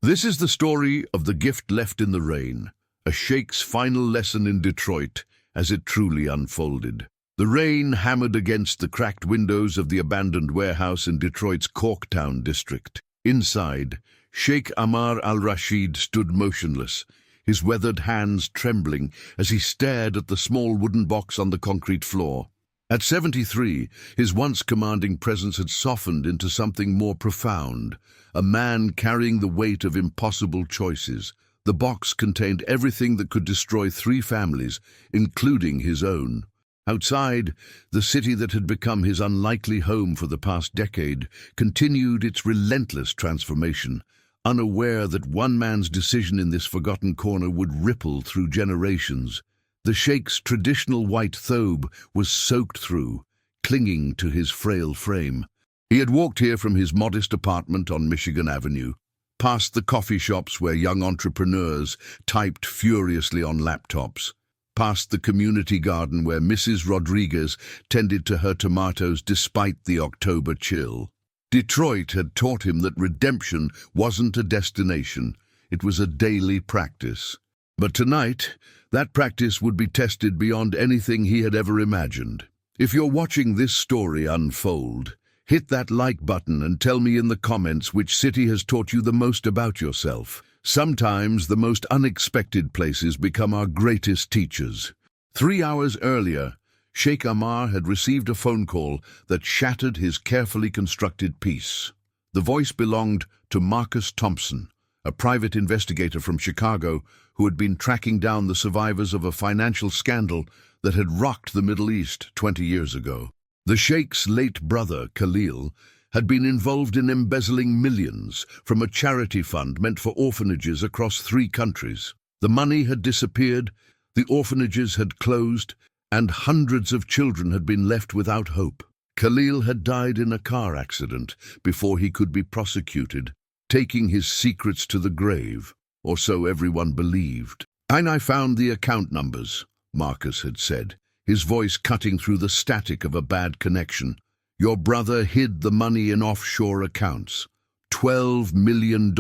This is the story of the gift left in the rain, a sheikh's final lesson in Detroit as it truly unfolded. The rain hammered against the cracked windows of the abandoned warehouse in Detroit's Corktown district. Inside, Sheikh Ammar al-Rashid stood motionless, his weathered hands trembling as he stared at the small wooden box on the concrete floor. At 73, his once commanding presence had softened into something more profound, a man carrying the weight of impossible choices. The box contained everything that could destroy 3 families, including his own. Outside, the city that had become his unlikely home for the past decade continued its relentless transformation, unaware that one man's decision in this forgotten corner would ripple through generations. The sheikh's traditional white thobe was soaked through, clinging to his frail frame. He had walked here from his modest apartment on Michigan Avenue, past the coffee shops where young entrepreneurs typed furiously on laptops, past the community garden where Mrs. Rodriguez tended to her tomatoes despite the October chill. Detroit had taught him that redemption wasn't a destination, it was a daily practice. But tonight, that practice would be tested beyond anything he had ever imagined. If you're watching this story unfold, hit that like button and tell me in the comments which city has taught you the most about yourself. Sometimes the most unexpected places become our greatest teachers. 3 hours earlier, Sheikh Ammar had received a phone call that shattered his carefully constructed peace. The voice belonged to Marcus Thompson, a private investigator from Chicago who had been tracking down the survivors of a financial scandal that had rocked the Middle East 20 years ago. The Sheikh's late brother, Khalil, had been involved in embezzling millions from a charity fund meant for orphanages across 3 countries. The money had disappeared, the orphanages had closed, and hundreds of children had been left without hope. Khalil had died in a car accident before he could be prosecuted, taking his secrets to the grave, or so everyone believed. "And I found the account numbers," Marcus had said, his voice cutting through the static of a bad connection. "Your brother hid the money in offshore accounts. $12 million.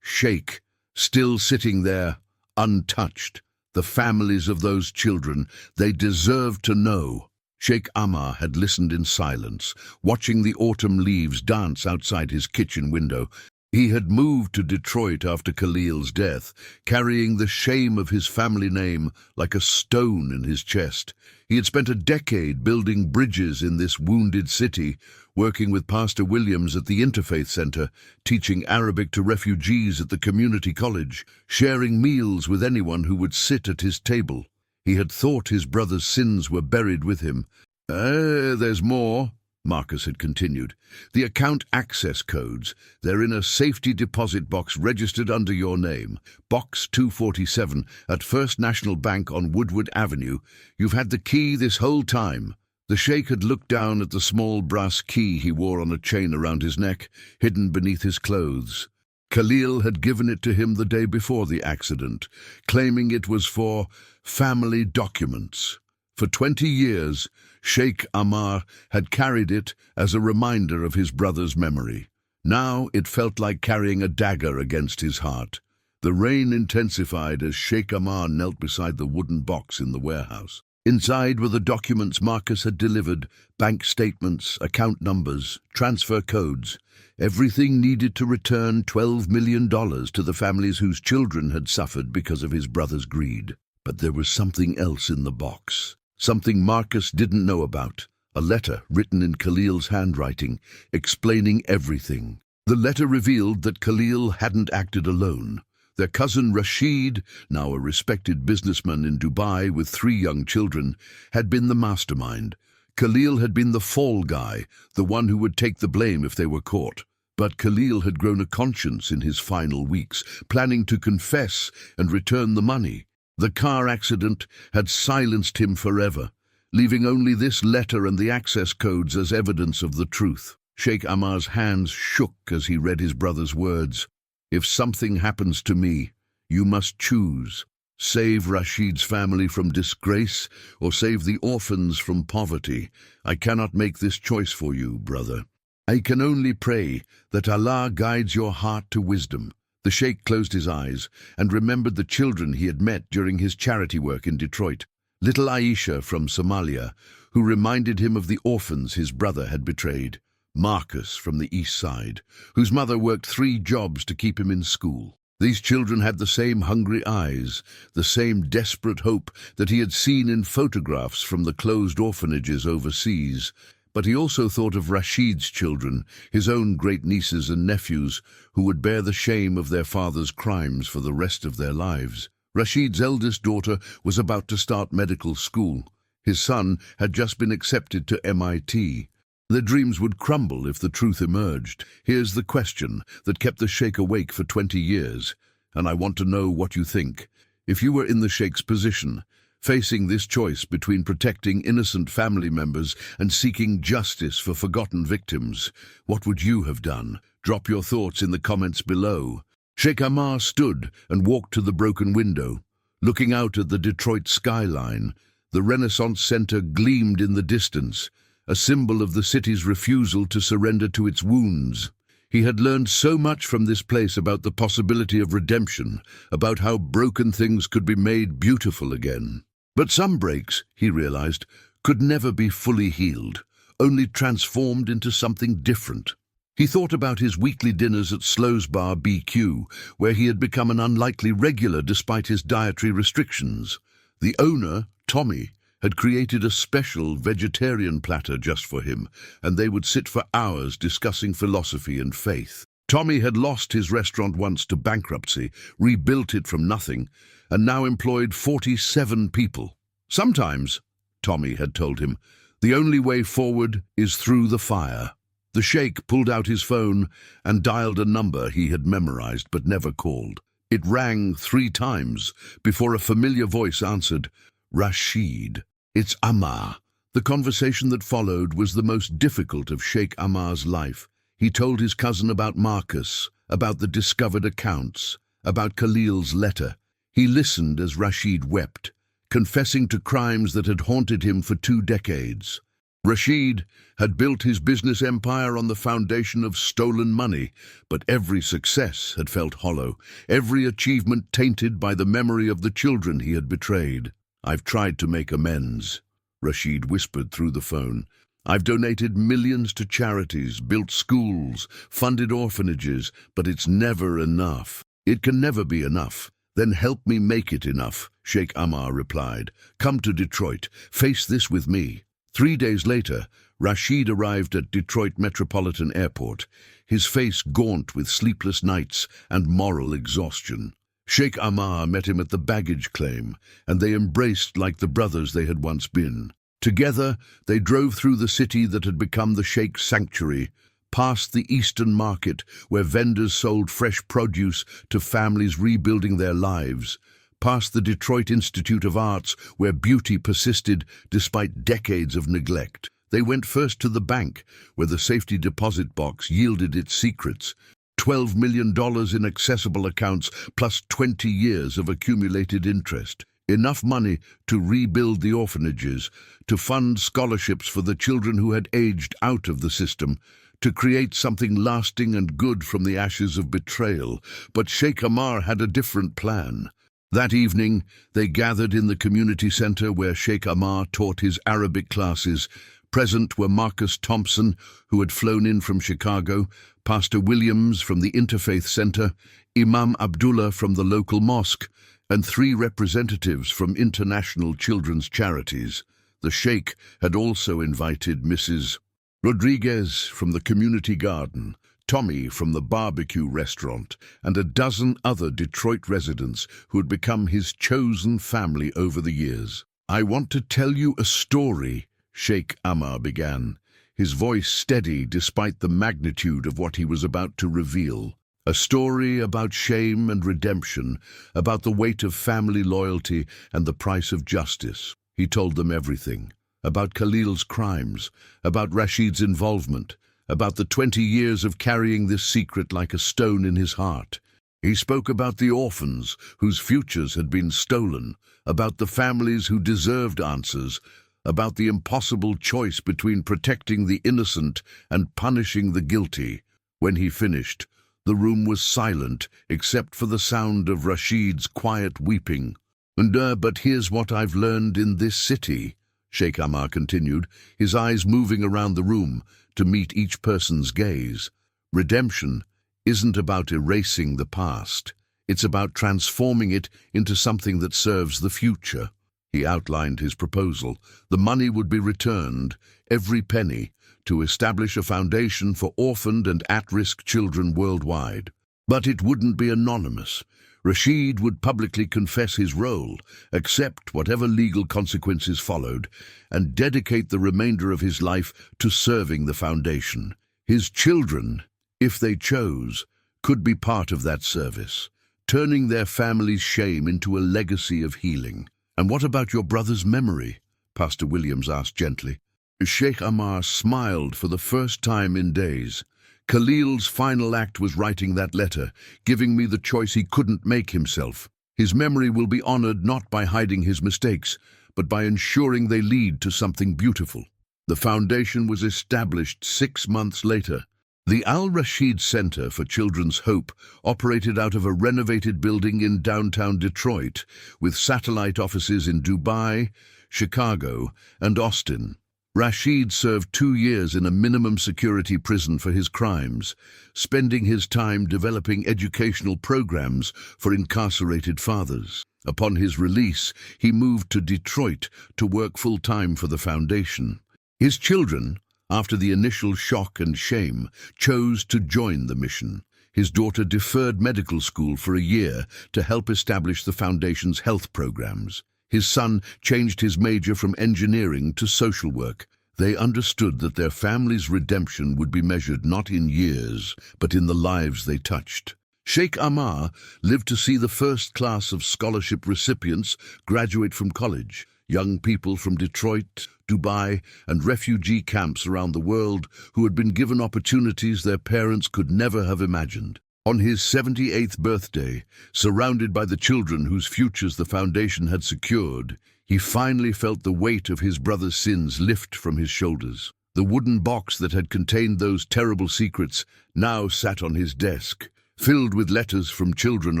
Sheikh, still sitting there, untouched. The families of those children, they deserve to know." Sheikh Ammar had listened in silence, watching the autumn leaves dance outside his kitchen window. He had moved to Detroit after Khalil's death, carrying the shame of his family name like a stone in his chest. He had spent a decade building bridges in this wounded city, working with Pastor Williams at the Interfaith Center, teaching Arabic to refugees at the community college, sharing meals with anyone who would sit at his table. He had thought his brother's sins were buried with him. There's more," Marcus had continued. "The account access codes, they're in a safety deposit box registered under your name. Box 247 at First National Bank on Woodward Avenue. You've had the key this whole time." The sheikh had looked down at the small brass key he wore on a chain around his neck, hidden beneath his clothes. Khalil had given it to him the day before the accident, claiming it was for family documents. For 20 years, Sheikh Ammar had carried it as a reminder of his brother's memory. Now it felt like carrying a dagger against his heart. The rain intensified as Sheikh Ammar knelt beside the wooden box in the warehouse. Inside were the documents Marcus had delivered, bank statements, account numbers, transfer codes, everything needed to return $12 million to the families whose children had suffered because of his brother's greed. But there was something else in the box, something Marcus didn't know about, a letter written in Khalil's handwriting, explaining everything. The letter revealed that Khalil hadn't acted alone. Their cousin Rashid, now a respected businessman in Dubai with 3 young children, had been the mastermind. Khalil had been the fall guy, the one who would take the blame if they were caught. But Khalil had grown a conscience in his final weeks, planning to confess and return the money. The car accident had silenced him forever, leaving only this letter and the access codes as evidence of the truth. Sheikh Ammar's hands shook as he read his brother's words. "If something happens to me, you must choose. Save Rashid's family from disgrace or save the orphans from poverty. I cannot make this choice for you, brother. I can only pray that Allah guides your heart to wisdom. The sheikh closed his eyes and remembered the children he had met during his charity work in Detroit. Little Aisha from Somalia, who reminded him of the orphans his brother had betrayed. Marcus from the East Side, whose mother worked 3 jobs to keep him in school. These children had the same hungry eyes, the same desperate hope that he had seen in photographs from the closed orphanages overseas. But he also thought of Rashid's children, his own great-nieces and nephews, who would bear the shame of their father's crimes for the rest of their lives. Rashid's eldest daughter was about to start medical school. His son had just been accepted to MIT. Their dreams would crumble if the truth emerged. Here's the question that kept the sheikh awake for 20 years, and I want to know what you think. If you were in the sheikh's position, facing this choice between protecting innocent family members and seeking justice for forgotten victims, what would you have done? Drop your thoughts in the comments below. Sheikh Ammar stood and walked to the broken window. Looking out at the Detroit skyline, the Renaissance Center gleamed in the distance, a symbol of the city's refusal to surrender to its wounds. He had learned so much from this place about the possibility of redemption, about how broken things could be made beautiful again. But some breaks, he realized, could never be fully healed, only transformed into something different. He thought about his weekly dinners at Slow's Bar BQ, where he had become an unlikely regular despite his dietary restrictions. The owner, Tommy, had created a special vegetarian platter just for him, and they would sit for hours discussing philosophy and faith. Tommy had lost his restaurant once to bankruptcy, rebuilt it from nothing, and now employed 47 people. Sometimes, Tommy had told him, the only way forward is through the fire. The sheikh pulled out his phone and dialed a number he had memorized but never called. It rang 3 times before a familiar voice answered, "Rashid, it's Ammar." The conversation that followed was the most difficult of Sheikh Ammar's life. He told his cousin about Marcus, about the discovered accounts, about Khalil's letter. He listened as Rashid wept, confessing to crimes that had haunted him for 2 decades. Rashid had built his business empire on the foundation of stolen money, but every success had felt hollow, every achievement tainted by the memory of the children he had betrayed. "I've tried to make amends," Rashid whispered through the phone. "I've donated millions to charities, built schools, funded orphanages, but it's never enough. It can never be enough." "Then help me make it enough," Sheikh Ammar replied. "Come to Detroit. Face this with me." 3 days later, Rashid arrived at Detroit Metropolitan Airport, his face gaunt with sleepless nights and moral exhaustion. Sheikh Ammar met him at the baggage claim, and they embraced like the brothers they had once been. Together, they drove through the city that had become the Sheikh's sanctuary, past the Eastern Market, where vendors sold fresh produce to families rebuilding their lives, past the Detroit Institute of Arts, where beauty persisted despite decades of neglect. They went first to the bank, where the safety deposit box yielded its secrets, $12 million in accessible accounts plus 20 years of accumulated interest. Enough money to rebuild the orphanages, to fund scholarships for the children who had aged out of the system, to create something lasting and good from the ashes of betrayal. But Sheikh Ammar had a different plan. That evening, they gathered in the community center where Sheikh Ammar taught his Arabic classes. Present were Marcus Thompson, who had flown in from Chicago, Pastor Williams from the Interfaith Center, Imam Abdullah from the local mosque, and 3 representatives from international children's charities. The sheikh had also invited Mrs. Rodriguez from the community garden, Tommy from the barbecue restaurant, and a dozen other Detroit residents who had become his chosen family over the years. "I want to tell you a story," Sheikh Ammar began, his voice steady despite the magnitude of what he was about to reveal. A story about shame and redemption, about the weight of family loyalty and the price of justice. He told them everything. About Khalil's crimes, about Rashid's involvement, about the 20 years of carrying this secret like a stone in his heart. He spoke about the orphans whose futures had been stolen, about the families who deserved answers, about the impossible choice between protecting the innocent and punishing the guilty. When he finished, The room was silent, except for the sound of Rashid's quiet weeping. But here's what I've learned in this city," Sheikh Ammar continued, his eyes moving around the room to meet each person's gaze. "Redemption isn't about erasing the past. It's about transforming it into something that serves the future." He outlined his proposal. The money would be returned, every penny, to establish a foundation for orphaned and at-risk children worldwide. But it wouldn't be anonymous. Rashid would publicly confess his role, accept whatever legal consequences followed, and dedicate the remainder of his life to serving the foundation. His children, if they chose, could be part of that service, turning their family's shame into a legacy of healing. "And what about your brother's memory?" Pastor Williams asked gently. Sheikh Ammar smiled for the first time in days. "Khalil's final act was writing that letter, giving me the choice he couldn't make himself. His memory will be honored not by hiding his mistakes, but by ensuring they lead to something beautiful." The foundation was established 6 months later. The Al-Rashid Center for Children's Hope operated out of a renovated building in downtown Detroit, with satellite offices in Dubai, Chicago, and Austin. Rashid served 2 years in a minimum security prison for his crimes, spending his time developing educational programs for incarcerated fathers. Upon his release, he moved to Detroit to work full-time for the foundation. His children, after the initial shock and shame, chose to join the mission. His daughter deferred medical school for a year to help establish the foundation's health programs. His son changed his major from engineering to social work. They understood that their family's redemption would be measured not in years, but in the lives they touched. Sheikh Ammar lived to see the first class of scholarship recipients graduate from college, young people from Detroit, Dubai, and refugee camps around the world who had been given opportunities their parents could never have imagined. On his 78th birthday, surrounded by the children whose futures the foundation had secured, he finally felt the weight of his brother's sins lift from his shoulders. The wooden box that had contained those terrible secrets now sat on his desk, filled with letters from children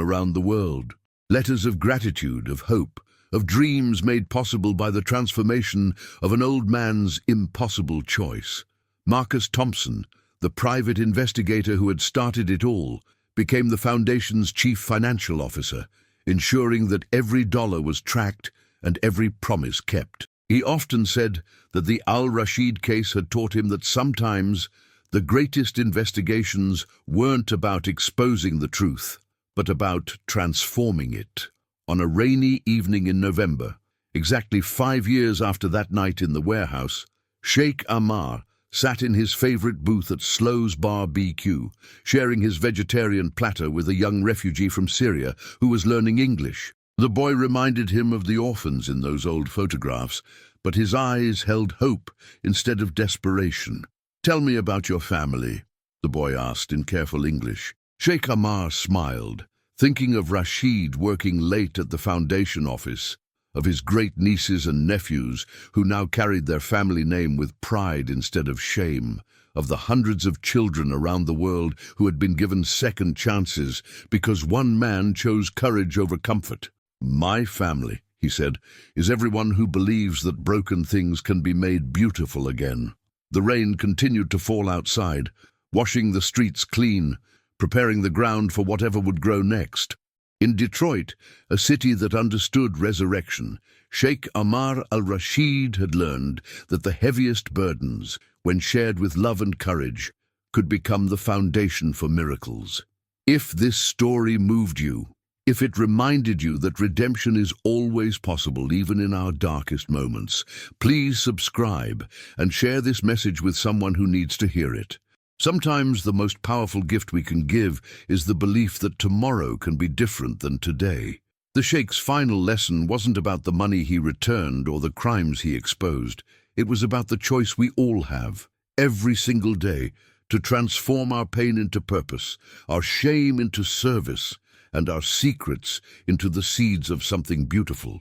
around the world. Letters of gratitude, of hope, of dreams made possible by the transformation of an old man's impossible choice. Marcus Thompson, the private investigator who had started it all, became the foundation's chief financial officer, ensuring that every dollar was tracked and every promise kept. He often said that the Al-Rashid case had taught him that sometimes the greatest investigations weren't about exposing the truth, but about transforming it. On a rainy evening in November, exactly 5 years after that night in the warehouse, Sheikh Ammar sat in his favorite booth at Slow's BBQ, sharing his vegetarian platter with a young refugee from Syria who was learning English. The boy reminded him of the orphans in those old photographs, but his eyes held hope instead of desperation. "Tell me about your family," the boy asked in careful English. Sheikh Ammar smiled, thinking of Rashid working late at the foundation office, of his great nieces and nephews who now carried their family name with pride instead of shame, of the hundreds of children around the world who had been given second chances because one man chose courage over comfort. "My family," he said, "is everyone who believes that broken things can be made beautiful again." The rain continued to fall outside, washing the streets clean, preparing the ground for whatever would grow next. In Detroit, a city that understood resurrection, Sheikh Ammar al-Rashid had learned that the heaviest burdens, when shared with love and courage, could become the foundation for miracles. If this story moved you, if it reminded you that redemption is always possible even in our darkest moments, please subscribe and share this message with someone who needs to hear it. Sometimes the most powerful gift we can give is the belief that tomorrow can be different than today. The Sheikh's final lesson wasn't about the money he returned or the crimes he exposed. It was about the choice we all have, every single day, to transform our pain into purpose, our shame into service, and our secrets into the seeds of something beautiful.